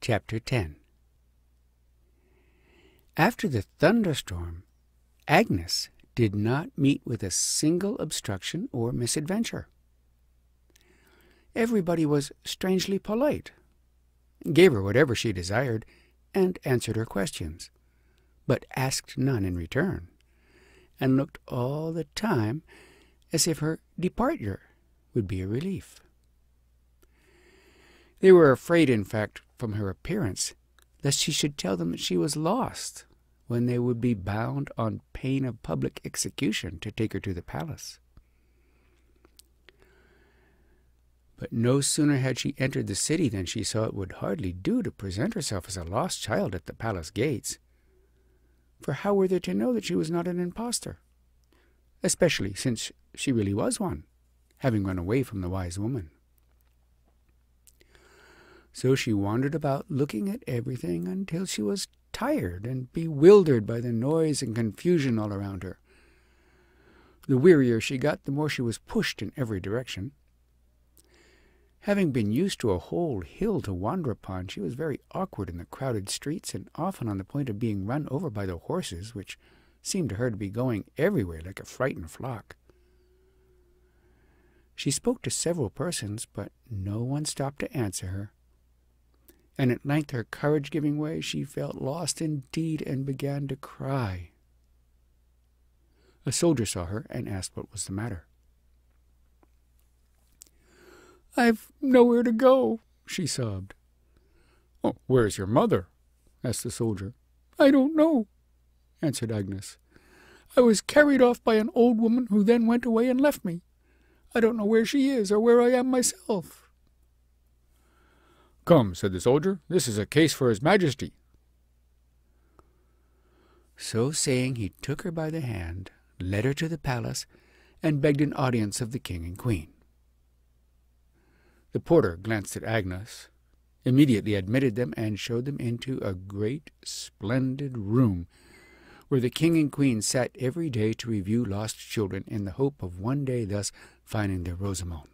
Chapter 10. After the thunderstorm, Agnes did not meet with a single obstruction or misadventure. Everybody was strangely polite, gave her whatever she desired, and answered her questions, but asked none in return, and looked all the time as if her departure would be a relief. They were afraid, in fact, from her appearance, lest she should tell them that she was lost, when they would be bound on pain of public execution to take her to the palace. But no sooner had she entered the city than she saw it would hardly do to present herself as a lost child at the palace gates. For how were they to know that she was not an impostor, especially since she really was one, having run away from the wise woman? So she wandered about looking at everything until she was tired and bewildered by the noise and confusion all around her. The wearier she got, the more she was pushed in every direction. Having been used to a whole hill to wander upon, she was very awkward in the crowded streets, and often on the point of being run over by the horses, which seemed to her to be going everywhere like a frightened flock. She spoke to several persons, but no one stopped to answer her. And at length, her courage giving way, she felt lost indeed and began to cry. A soldier saw her and asked what was the matter. "I've nowhere to go," she sobbed. "Oh, where is your mother?" asked the soldier. "I don't know," answered Agnes. "I was carried off by an old woman who then went away and left me. I don't know where she is or where I am myself." "Come," said the soldier, "this is a case for his Majesty." So saying, he took her by the hand, led her to the palace, and begged an audience of the king and queen. The porter glanced at Agnes, immediately admitted them, and showed them into a great, splendid room, where the king and queen sat every day to review lost children, in the hope of one day thus finding their Rosamond.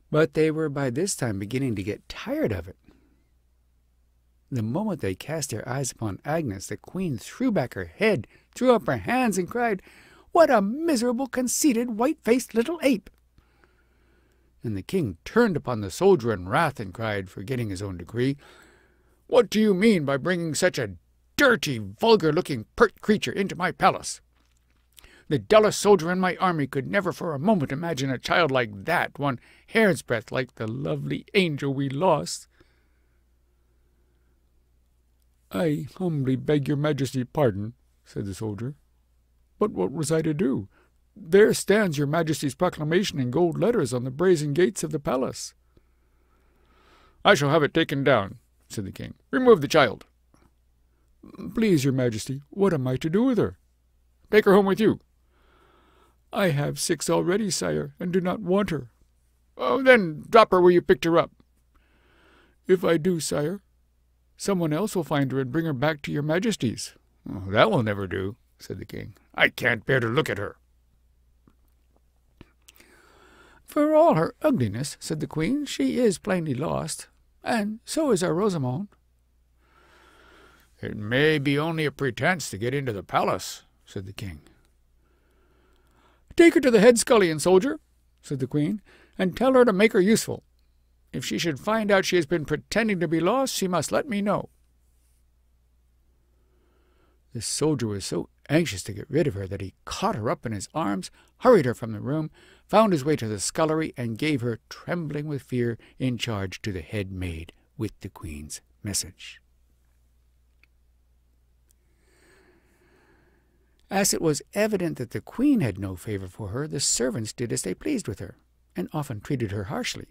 But they were by this time beginning to get tired of it. The moment they cast their eyes upon Agnes, the queen threw back her head, threw up her hands, and cried, "What a miserable, conceited, white-faced little ape!" And the king turned upon the soldier in wrath and cried, forgetting his own degree, "What do you mean by bringing such a dirty, vulgar-looking, pert creature into my palace? The dullest soldier in my army could never for a moment imagine a child like that, one hair's breadth like the lovely angel we lost." "I humbly beg your Majesty's pardon," said the soldier. "But what was I to do? There stands your Majesty's proclamation in gold letters on the brazen gates of the palace." "I shall have it taken down," said the king. "Remove the child." "Please, your Majesty, what am I to do with her?" "Take her home with you." "I have 6 already, sire, and do not want her." "Oh, then drop her where you picked her up." "If I do, sire, someone else will find her and bring her back to your Majesty's." "Oh, that will never do," said the king. "I can't bear to look at her." "For all her ugliness," said the queen, "she is plainly lost, and so is our Rosamond." "It may be only a pretence to get into the palace," said the king. "Take her to the head scullion, soldier," said the queen, "and tell her to make her useful. If she should find out she has been pretending to be lost, she must let me know." The soldier was so anxious to get rid of her that he caught her up in his arms, hurried her from the room, found his way to the scullery, and gave her, trembling with fear, in charge to the head maid with the queen's message. As it was evident that the queen had no favor for her, the servants did as they pleased with her, and often treated her harshly.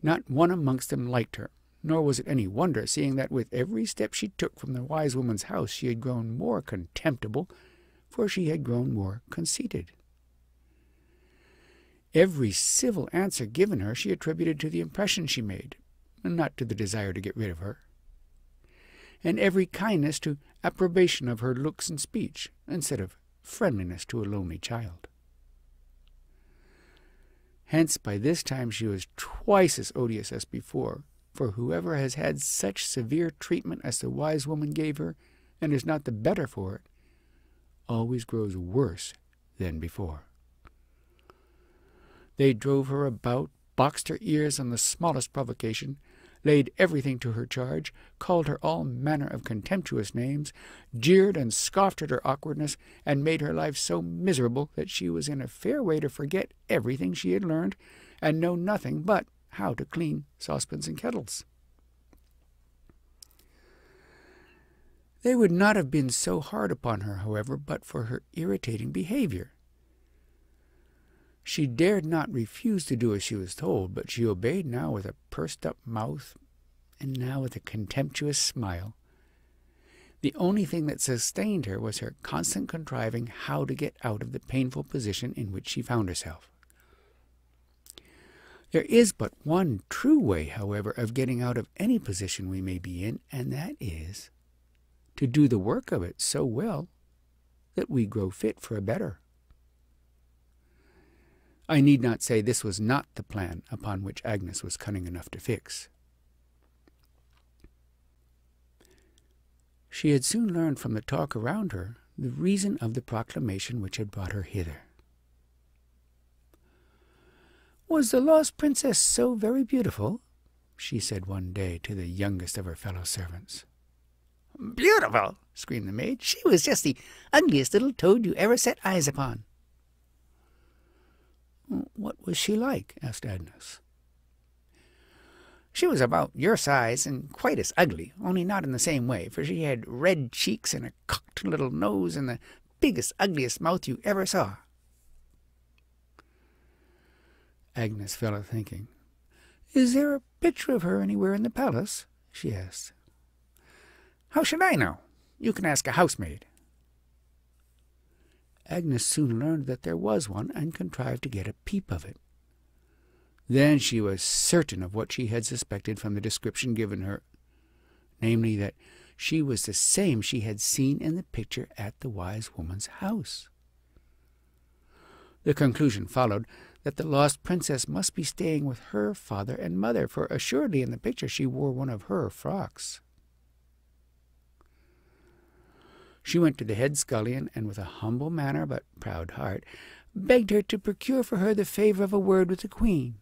Not one amongst them liked her, nor was it any wonder, seeing that with every step she took from the wise woman's house she had grown more contemptible, for she had grown more conceited. Every civil answer given her she attributed to the impression she made, and not to the desire to get rid of her, and every kindness to approbation of her looks and speech, instead of friendliness to a lonely child. Hence, by this time she was twice as odious as before, for whoever has had such severe treatment as the wise woman gave her, and is not the better for it, always grows worse than before. They drove her about, boxed her ears on the smallest provocation, laid everything to her charge, called her all manner of contemptuous names, jeered and scoffed at her awkwardness, and made her life so miserable that she was in a fair way to forget everything she had learned, and know nothing but how to clean saucepans and kettles. They would not have been so hard upon her, however, but for her irritating behavior. She dared not refuse to do as she was told, but she obeyed now with a pursed-up mouth, and now with a contemptuous smile. The only thing that sustained her was her constant contriving how to get out of the painful position in which she found herself. There is but one true way, however, of getting out of any position we may be in, and that is to do the work of it so well that we grow fit for a better. I need not say this was not the plan upon which Agnes was cunning enough to fix. She had soon learned from the talk around her the reason of the proclamation which had brought her hither. "Was the lost princess so very beautiful?" she said one day to the youngest of her fellow servants. "Beautiful!" screamed the maid. "She was just the ugliest little toad you ever set eyes upon." "What was she like?" asked Agnes. "She was about your size and quite as ugly, only not in the same way, for she had red cheeks and a cocked little nose and the biggest, ugliest mouth you ever saw." Agnes fell a thinking. "Is there a picture of her anywhere in the palace?" she asked. "How should I know? You can ask a housemaid." Agnes soon learned that there was one, and contrived to get a peep of it. Then she was certain of what she had suspected from the description given her, namely, that she was the same she had seen in the picture at the wise woman's house. The conclusion followed that the lost princess must be staying with her father and mother, for assuredly in the picture she wore one of her frocks. She went to the head scullion, and with a humble manner but proud heart begged her to procure for her the favour of a word with the queen.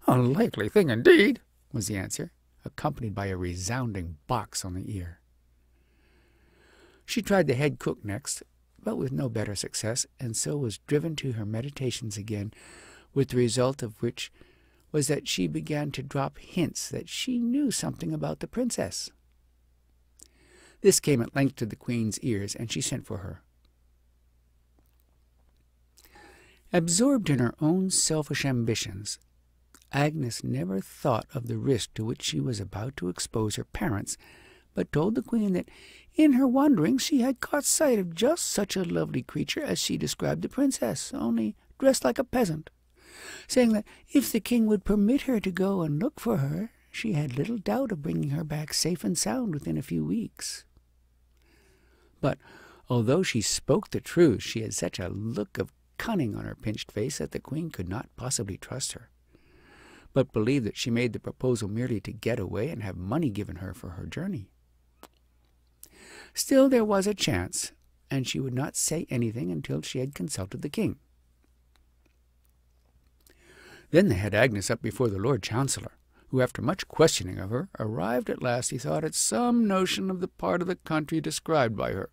"A likely thing indeed," was the answer, accompanied by a resounding box on the ear. She tried the head cook next, but with no better success, and so was driven to her meditations again, with the result of which was that she began to drop hints that she knew something about the princess. This came at length to the queen's ears, and she sent for her. Absorbed in her own selfish ambitions, Agnes never thought of the risk to which she was about to expose her parents, but told the queen that in her wanderings she had caught sight of just such a lovely creature as she described the princess, only dressed like a peasant, saying that if the king would permit her to go and look for her, she had little doubt of bringing her back safe and sound within a few weeks. But although she spoke the truth, she had such a look of cunning on her pinched face that the queen could not possibly trust her, but believed that she made the proposal merely to get away and have money given her for her journey. Still there was a chance, and she would not say anything until she had consulted the king. Then they had Agnes up before the Lord Chancellor, who, after much questioning of her, arrived at last, he thought, at some notion of the part of the country described by her.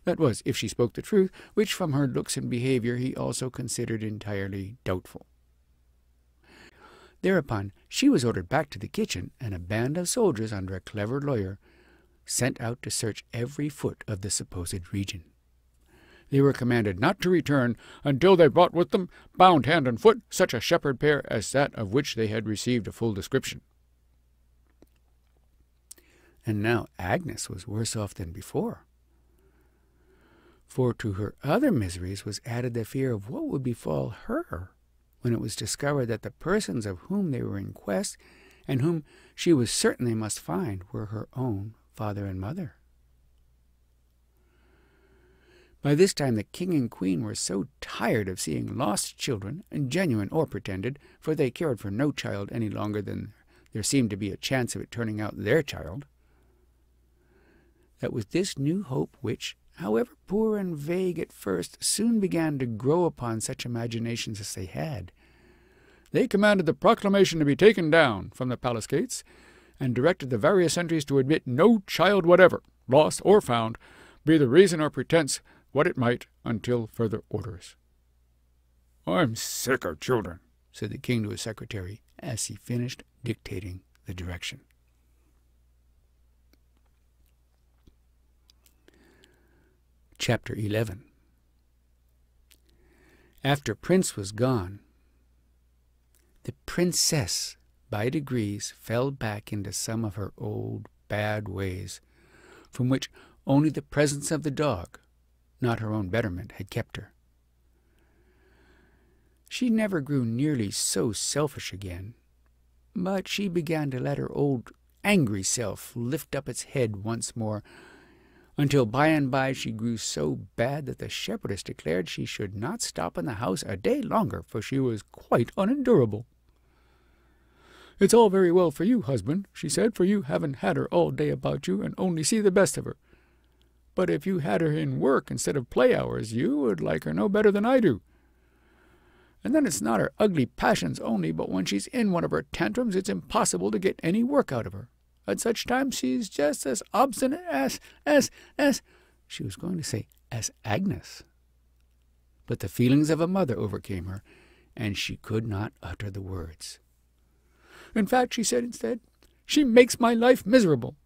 That was, if she spoke the truth, which from her looks and behaviour he also considered entirely doubtful. Thereupon she was ordered back to the kitchen, and a band of soldiers under a clever lawyer sent out to search every foot of the supposed region. They were commanded not to return until they brought with them, bound hand and foot, such a shepherd pair as that of which they had received a full description. And now Agnes was worse off than before, for to her other miseries was added the fear of what would befall her when it was discovered that the persons of whom they were in quest, and whom she was certain they must find, were her own father and mother. By this time the king and queen were so tired of seeing lost children, genuine or pretended, for they cared for no child any longer than there seemed to be a chance of it turning out their child, that with this new hope which, however poor and vague at first, soon began to grow upon such imaginations as they had, they commanded the proclamation to be taken down from the palace gates, and directed the various entries to admit no child whatever, lost or found, be the reason or pretence what it might, until further orders. "I'm sick of children," said the king to his secretary as he finished dictating the direction. Chapter 11. After Prince was gone, the princess by degrees fell back into some of her old bad ways, from which only the presence of the dog, not her own betterment, had kept her. She never grew nearly so selfish again, but she began to let her old angry self lift up its head once more, until by and by she grew so bad that the shepherdess declared she should not stop in the house a day longer, for she was quite unendurable. "It's all very well for you, husband," she said, "for you haven't had her all day about you, and only see the best of her. But if you had her in work instead of play hours, you would like her no better than I do. And then it's not her ugly passions only, but when she's in one of her tantrums, it's impossible to get any work out of her. At such times she's just as obstinate as she was going to say, as Agnes. But the feelings of a mother overcame her, and she could not utter the words. "In fact," she said instead, "she makes my life miserable."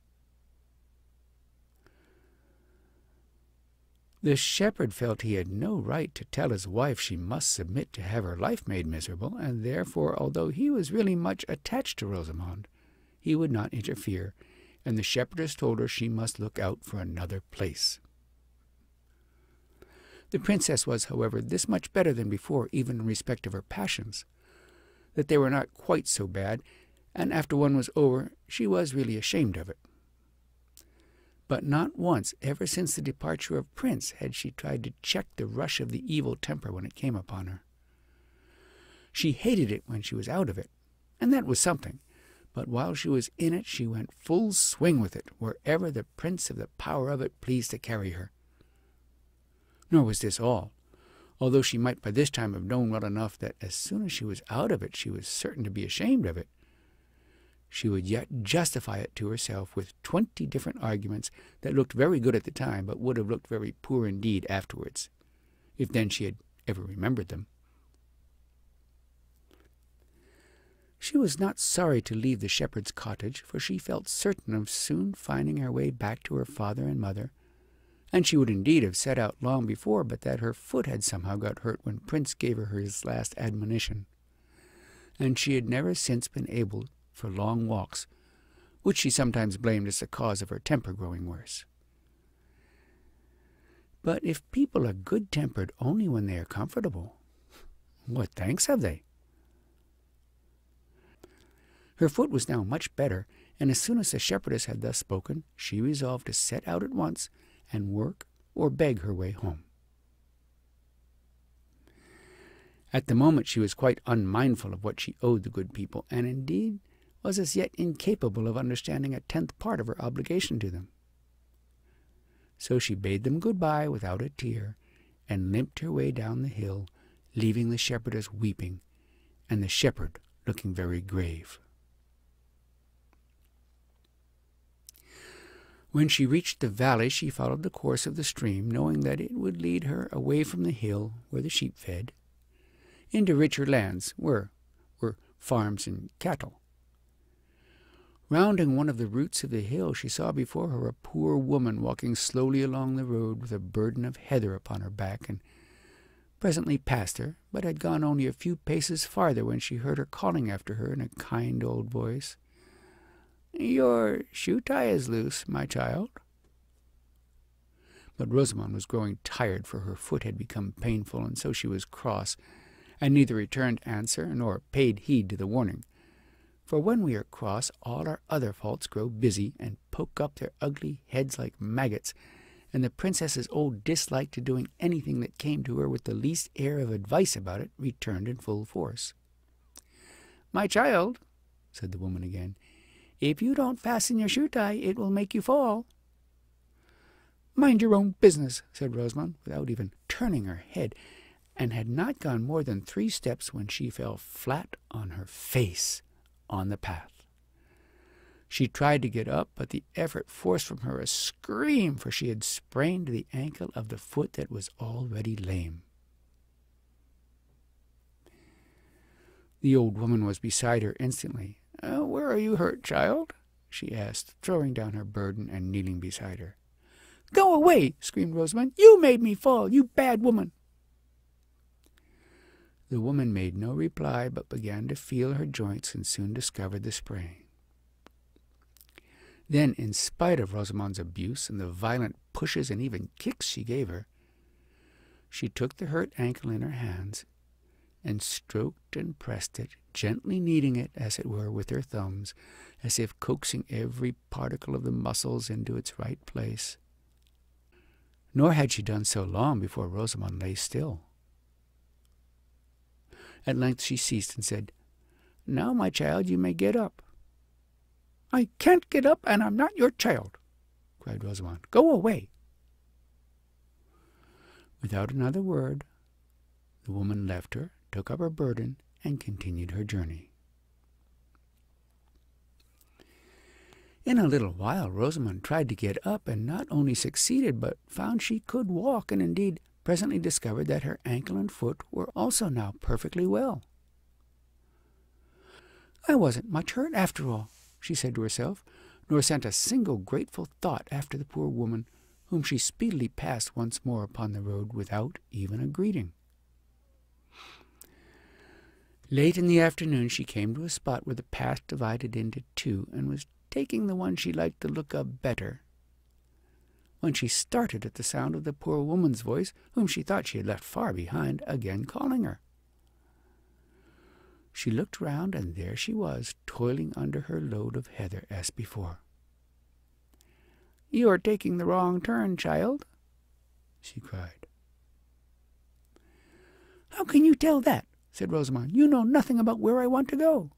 The shepherd felt he had no right to tell his wife she must submit to have her life made miserable, and therefore, although he was really much attached to Rosamond, he would not interfere, and the shepherdess told her she must look out for another place. The princess was, however, this much better than before, even in respect of her passions, that they were not quite so bad, and after one was over, she was really ashamed of it. But not once, ever since the departure of Prince, had she tried to check the rush of the evil temper when it came upon her. She hated it when she was out of it, and that was something, but while she was in it she went full swing with it, wherever the prince of the power of it pleased to carry her. Nor was this all, although she might by this time have known well enough that as soon as she was out of it she was certain to be ashamed of it. She would yet justify it to herself with 20 different arguments that looked very good at the time, but would have looked very poor indeed afterwards, if then she had ever remembered them. She was not sorry to leave the shepherd's cottage, for she felt certain of soon finding her way back to her father and mother, and she would indeed have set out long before, but that her foot had somehow got hurt when Prince gave her his last admonition, and she had never since been able for long walks, which she sometimes blamed as the cause of her temper growing worse. But if people are good-tempered only when they are comfortable, what thanks have they? Her foot was now much better, and as soon as the shepherdess had thus spoken, she resolved to set out at once and work or beg her way home. At the moment she was quite unmindful of what she owed the good people, and indeed was as yet incapable of understanding a 10th part of her obligation to them. So she bade them good-bye without a tear, and limped her way down the hill, leaving the shepherdess weeping, and the shepherd looking very grave. When she reached the valley, she followed the course of the stream, knowing that it would lead her away from the hill where the sheep fed, into richer lands where were farms and cattle. Rounding one of the roots of the hill, she saw before her a poor woman walking slowly along the road with a burden of heather upon her back, and presently passed her, but had gone only a few paces farther when she heard her calling after her in a kind old voice, "Your shoe-tie is loose, my child." But Rosamond was growing tired, for her foot had become painful, and so she was cross, and neither returned answer nor paid heed to the warning. For when we are cross, all our other faults grow busy and poke up their ugly heads like maggots, and the princess's old dislike to doing anything that came to her with the least air of advice about it returned in full force. "My child," said the woman again, "if you don't fasten your shoe tie, it will make you fall." "Mind your own business," said Rosamond, without even turning her head, and had not gone more than 3 steps when she fell flat on her face on the path. She tried to get up, but the effort forced from her a scream, for she had sprained the ankle of the foot that was already lame. The old woman was beside her instantly. "Where are you hurt, child?" she asked, throwing down her burden and kneeling beside her. "Go away!" screamed Rosamond. "You made me fall, you bad woman!" The woman made no reply, but began to feel her joints and soon discovered the sprain. Then, in spite of Rosamond's abuse and the violent pushes and even kicks she gave her, she took the hurt ankle in her hands and stroked and pressed it, gently kneading it, as it were, with her thumbs, as if coaxing every particle of the muscles into its right place. Nor had she done so long before Rosamond lay still. At length she ceased and said, "Now, my child, you may get up." "I can't get up, and I'm not your child," cried Rosamond. "Go away." Without another word, the woman left her, took up her burden, and continued her journey. In a little while Rosamond tried to get up, and not only succeeded, but found she could walk, and indeed presently discovered that her ankle and foot were also now perfectly well. "I wasn't much hurt after all," she said to herself, nor sent a single grateful thought after the poor woman, whom she speedily passed once more upon the road without even a greeting. Late in the afternoon she came to a spot where the path divided into 2, and was taking the one she liked the look of better, when she started at the sound of the poor woman's voice, whom she thought she had left far behind, again calling her. She looked round, and there she was, toiling under her load of heather as before. "You are taking the wrong turn, child," she cried. "How can you tell that?" said Rosamond. "You know nothing about where I want to go."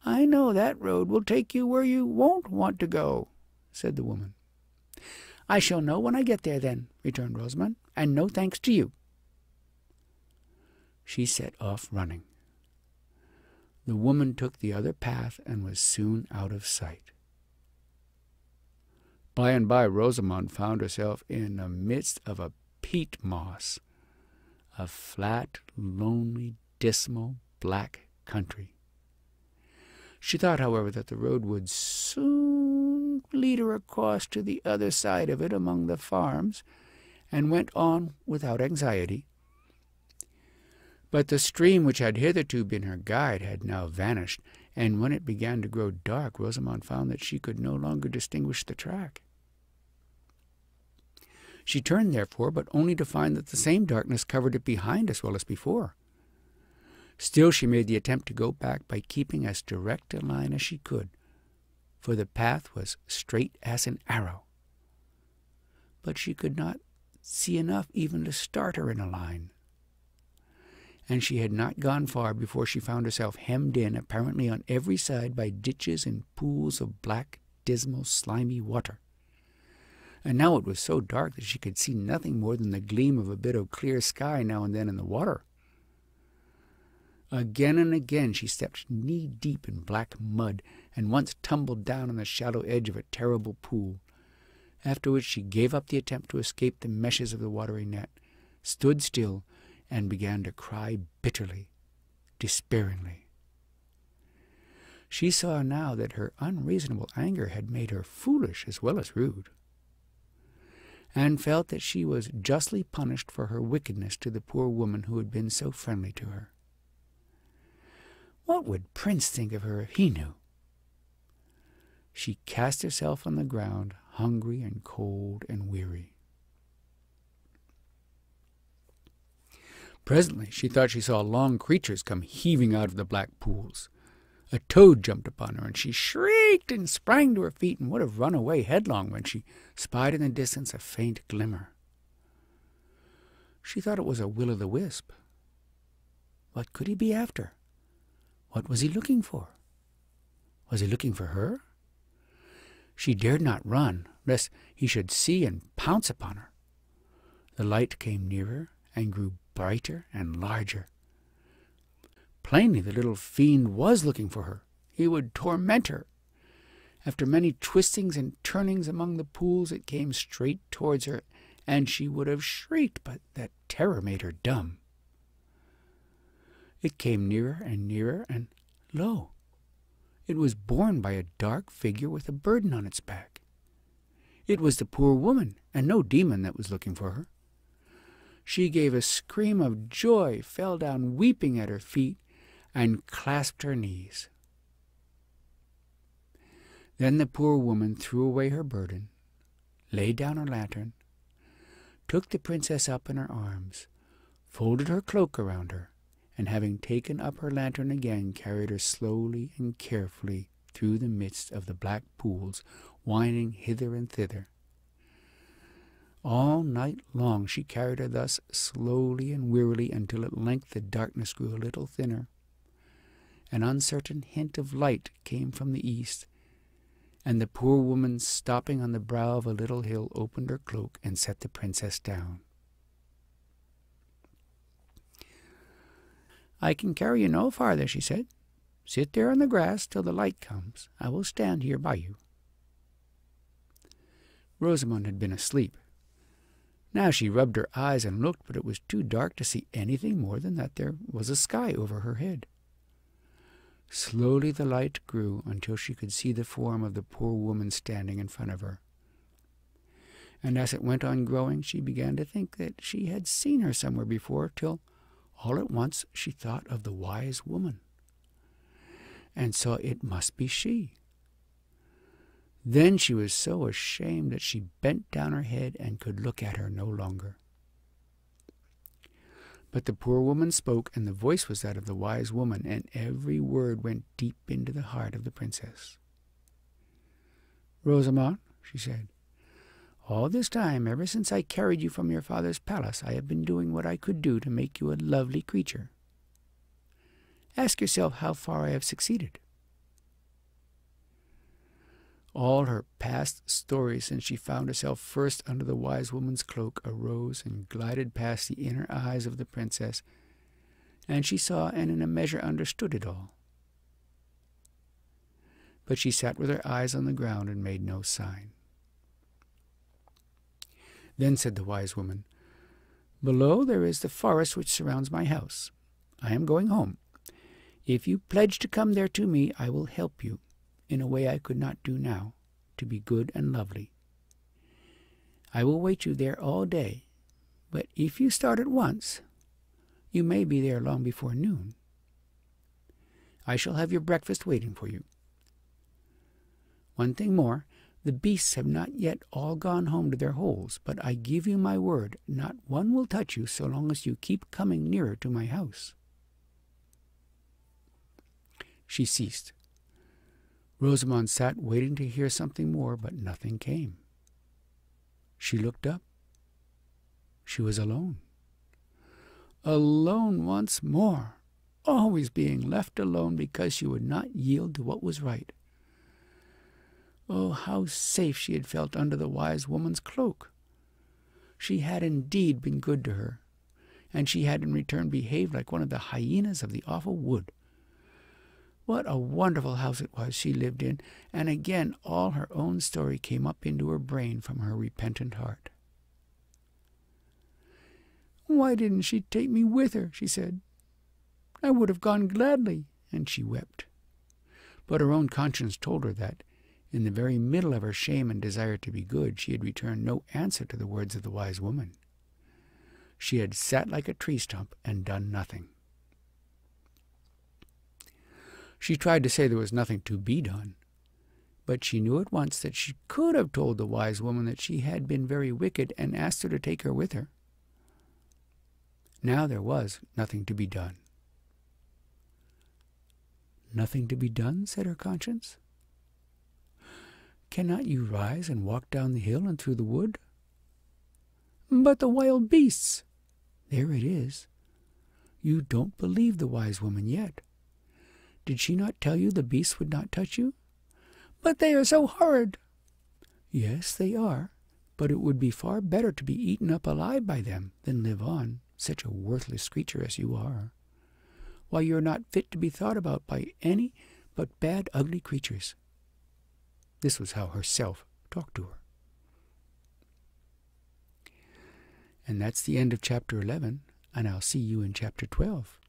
"I know that road will take you where you won't want to go," said the woman. "I shall know when I get there, then," returned Rosamond, "and no thanks to you." She set off running. The woman took the other path and was soon out of sight. By and by Rosamond found herself in the midst of a peat moss, a flat, lonely, dismal, black country. She thought, however, that the road would soon lead her across to the other side of it among the farms, and went on without anxiety. But the stream which had hitherto been her guide had now vanished, and when it began to grow dark, Rosamond found that she could no longer distinguish the track. She turned, therefore, but only to find that the same darkness covered it behind as well as before. Still she made the attempt to go back by keeping as direct a line as she could, for the path was straight as an arrow. But she could not see enough even to start her in a line, and she had not gone far before she found herself hemmed in, apparently on every side, by ditches and pools of black, dismal, slimy water. And now it was so dark that she could see nothing more than the gleam of a bit of clear sky now and then in the water. Again and again she stepped knee-deep in black mud, and once tumbled down on the shallow edge of a terrible pool, after which she gave up the attempt to escape the meshes of the watery net, stood still, and began to cry bitterly, despairingly. She saw now that her unreasonable anger had made her foolish as well as rude, and felt that she was justly punished for her wickedness to the poor woman who had been so friendly to her. What would Prince think of her if he knew? She cast herself on the ground, hungry and cold and weary. Presently she thought she saw long creatures come heaving out of the black pools. A toad jumped upon her, and she shrieked and sprang to her feet and would have run away headlong when she spied in the distance a faint glimmer. She thought it was a will-o'-the-wisp. What could he be after? What was he looking for? Was he looking for her? She dared not run, lest he should see and pounce upon her. The light came nearer and grew brighter and larger. Plainly the little fiend was looking for her. He would torment her. After many twistings and turnings among the pools, it came straight towards her, and she would have shrieked, but that terror made her dumb. It came nearer and nearer, and lo! It was borne by a dark figure with a burden on its back. It was the poor woman, and no demon, that was looking for her. She gave a scream of joy, fell down weeping at her feet, and clasped her knees. Then the poor woman threw away her burden, laid down her lantern, took the princess up in her arms, folded her cloak around her, and having taken up her lantern again, carried her slowly and carefully through the midst of the black pools, winding hither and thither. All night long she carried her thus slowly and wearily, until at length the darkness grew a little thinner. An uncertain hint of light came from the east, and the poor woman, stopping on the brow of a little hill, opened her cloak and set the princess down. "I can carry you no farther," she said. "Sit there on the grass till the light comes. I will stand here by you." Rosamond had been asleep. Now she rubbed her eyes and looked, but it was too dark to see anything more than that there was a sky over her head. Slowly the light grew until she could see the form of the poor woman standing in front of her. And as it went on growing, she began to think that she had seen her somewhere before, till all at once she thought of the wise woman, and saw it must be she. Then she was so ashamed that she bent down her head and could look at her no longer. But the poor woman spoke, and the voice was that of the wise woman, and every word went deep into the heart of the princess. "Rosamond," she said, "all this time, ever since I carried you from your father's palace, I have been doing what I could do to make you a lovely creature. Ask yourself how far I have succeeded." All her past stories since she found herself first under the wise woman's cloak arose and glided past the inner eyes of the princess, and she saw and in a measure understood it all. But she sat with her eyes on the ground and made no sign. Then said the wise woman, "Below there is the forest which surrounds my house. I am going home. If you pledge to come there to me, I will help you, in a way I could not do now, to be good and lovely. I will wait you there all day, but if you start at once, you may be there long before noon. I shall have your breakfast waiting for you. One thing more, the beasts have not yet all gone home to their holes, but I give you my word, not one will touch you so long as you keep coming nearer to my house." She ceased. Rosamond sat waiting to hear something more, but nothing came. She looked up. She was alone. Alone once more, always being left alone because she would not yield to what was right. Oh, how safe she had felt under the wise woman's cloak! She had indeed been good to her, and she had in return behaved like one of the hyenas of the awful wood. What a wonderful house it was she lived in, and again all her own story came up into her brain from her repentant heart. "Why didn't she take me with her?" she said. "I would have gone gladly," and she wept. But her own conscience told her that, in the very middle of her shame and desire to be good, she had returned no answer to the words of the wise woman. She had sat like a tree stump and done nothing. She tried to say there was nothing to be done, but she knew at once that she could have told the wise woman that she had been very wicked and asked her to take her with her. Now there was nothing to be done. Nothing to be done, said her conscience. Cannot you rise and walk down the hill and through the wood? But the wild beasts! There it is. You don't believe the wise woman yet. Did she not tell you the beasts would not touch you? But they are so horrid. Yes, they are, but it would be far better to be eaten up alive by them than live on, such a worthless creature as you are. Why, you are not fit to be thought about by any but bad, ugly creatures. This was how herself talked to her. And that's the end of chapter 11, and I'll see you in chapter 12.